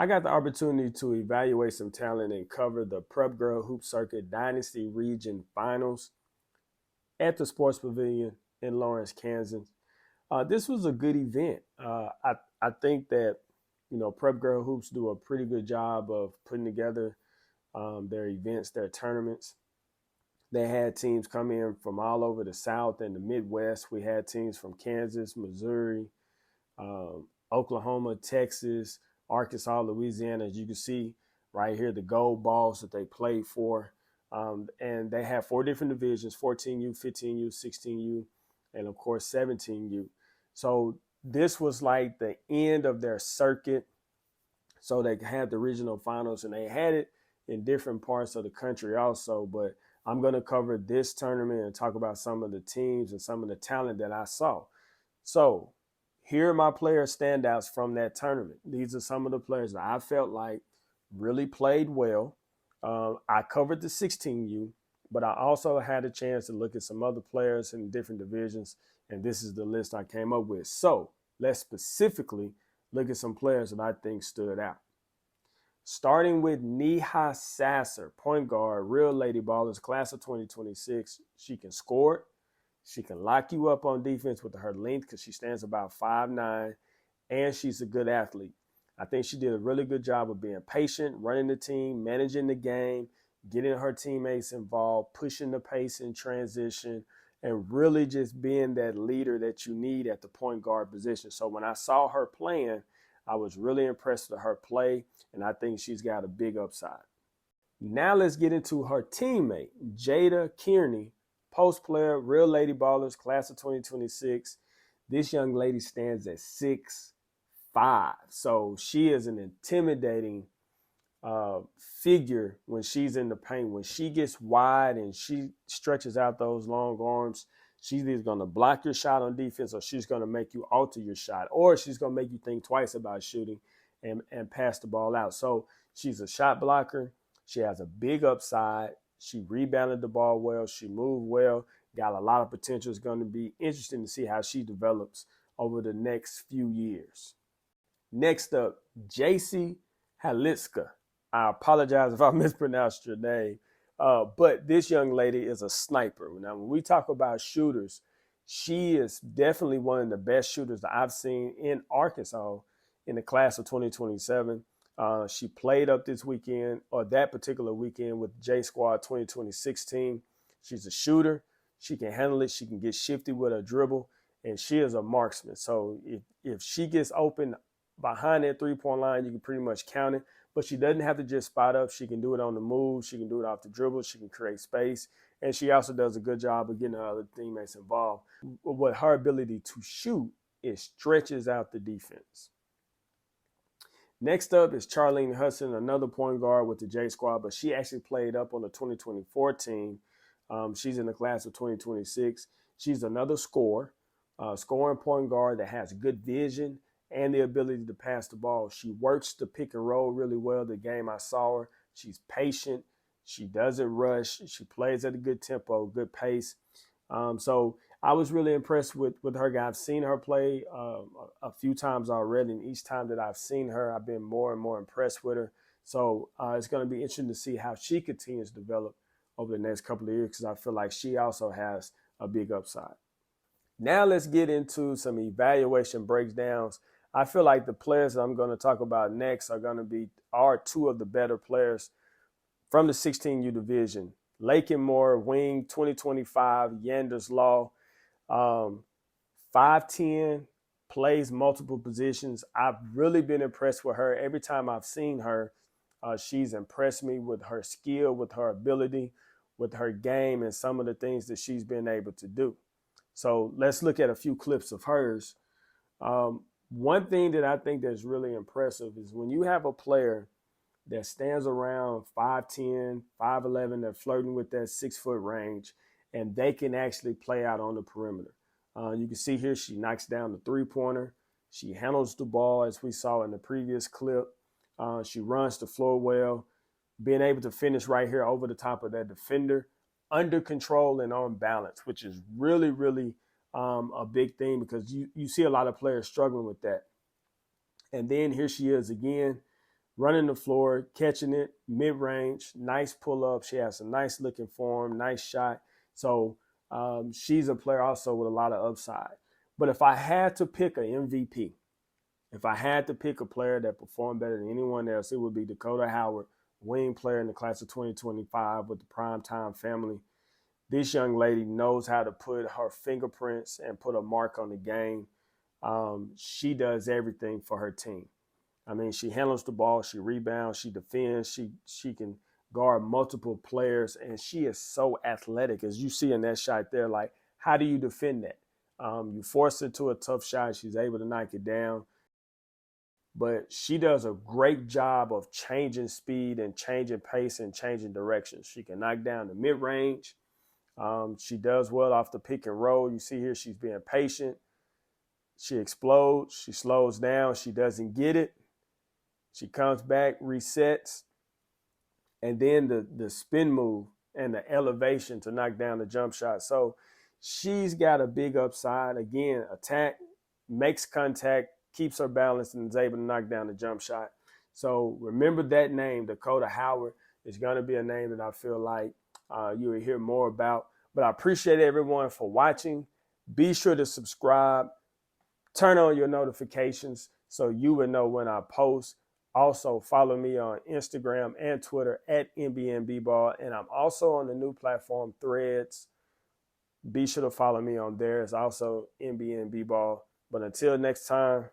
I got the opportunity to evaluate some talent and cover the Prep Girl Hoop Circuit Dynasty Region Finals at the Sports Pavilion in Lawrence, Kansas. This was a good event. I think that Prep Girl Hoops do a pretty good job of putting together their events, their tournaments. They had teams come in from all over the South and the Midwest. We had teams from Kansas, Missouri, Oklahoma, Texas, Arkansas, Louisiana. As you can see right here, the gold balls that they played for. And they have 4 different divisions: 14U, 15U, 16U, and of course 17U. So this was like the end of their circuit. So they had the regional finals, and they had it in different parts of the country also. But I'm going to cover this tournament and talk about some of the teams and some of the talent that I saw. So here are my player standouts from that tournament. These are some of the players that I felt like really played well. I covered the 16U, but I also had a chance to look at some other players in different divisions, and this is the list I came up with. So let's specifically look at some players that I think stood out. Starting with Neha Sasser, point guard, real lady ballers, class of 2026. She can score. She can lock you up on defense with her length because she stands about 5'9", and she's a good athlete. I think she did a really good job of being patient, running the team, managing the game, getting her teammates involved, pushing the pace in transition, and really just being that leader that you need at the point guard position. So when I saw her playing, I was really impressed with her play, and I think she's got a big upside. Now let's get into her teammate, Jada Kearney, post player, real lady ballers, class of 2026. This young lady stands at 6'5". So she is an intimidating figure when she's in the paint. When she gets wide and she stretches out those long arms, she's either going to block your shot on defense, or she's going to make you alter your shot, or she's going to make you think twice about shooting and pass the ball out. So she's a shot blocker. She has a big upside. She rebounded the ball well. She moved well, got a lot of potential. It's going to be interesting to see how she develops over the next few years. Next up, JC Halitska. I apologize if I mispronounced your name, but this young lady is a sniper. Now, when we talk about shooters, she is definitely one of the best shooters that I've seen in Arkansas in the class of 2027. She played up this weekend, or that particular weekend, with JSquad 2026 team. She's a shooter. She can handle it. She can get shifty with her dribble, and she is a marksman. So if she gets open behind that three-point line, you can pretty much count it. But she doesn't have to just spot up. She can do it on the move. She can do it off the dribble. She can create space. And she also does a good job of getting her other teammates involved. What her ability to shoot, it stretches out the defense. Next up is Charlene Hudson, another point guard with the JSquad, but she actually played up on the 2024 team. She's in the class of 2026. She's another scoring point guard that has good vision and the ability to pass the ball. She works the pick and roll really well. The game I saw her, she's patient. She doesn't rush. She plays at a good tempo, good pace. So I was really impressed with her. I've seen her play a few times already, and each time that I've seen her, I've been more and more impressed with her. So it's going to be interesting to see how she continues to develop over the next couple of years, because I feel like she also has a big upside. Now let's get into some evaluation breakdowns. I feel like the players that I'm going to talk about next are 2 of the better players from the 16U division. Lakin Moore, wing, 2025, Yanders Law, 5'10", plays multiple positions. I've really been impressed with her. Every time I've seen her, she's impressed me with her skill, with her ability, with her game, and some of the things that she's been able to do. So let's look at a few clips of hers. One thing that I think that's really impressive is when you have a player that stands around 5'10", 5'11", they're flirting with that 6-foot range, and they can actually play out on the perimeter. You can see here she knocks down the three-pointer. She handles the ball, as we saw in the previous clip. She runs the floor well, being able to finish right here over the top of that defender, under control and on balance, which is really, really a big thing, because you see a lot of players struggling with that. And then here she is again, running the floor, catching it, mid-range, nice pull-up. She has a nice looking form, nice shot. So she's a player also with a lot of upside. But if I had to pick an MVP, if I had to pick a player that performed better than anyone else, it would be Dakota Howard, wing player in the class of 2025 with the Primetime family. This young lady knows how to put her fingerprints and put a mark on the game. She does everything for her team. I mean, she handles the ball, she rebounds, she defends, she can guard multiple players, and she is so athletic, as you see in that shot there. Like, how do you defend that? You force her to a tough shot, she's able to knock it down. But she does a great job of changing speed and changing pace and changing directions. She can knock down the mid-range. She does well off the pick and roll. You see here she's being patient. She explodes. She slows down. She doesn't get it. She comes back, resets, and then the spin move and the elevation to knock down the jump shot. So she's got a big upside. Again, attack, makes contact, keeps her balanced, and is able to knock down the jump shot. So remember that name, Dakota Howard, is going to be a name that I feel like you will hear more about. But I appreciate everyone for watching. Be sure to subscribe. Turn on your notifications so you will know when I post. Also, follow me on Instagram and Twitter at NBNBball. And I'm also on the new platform, Threads. Be sure to follow me on there. It's also NBNBball. But until next time,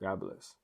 God bless.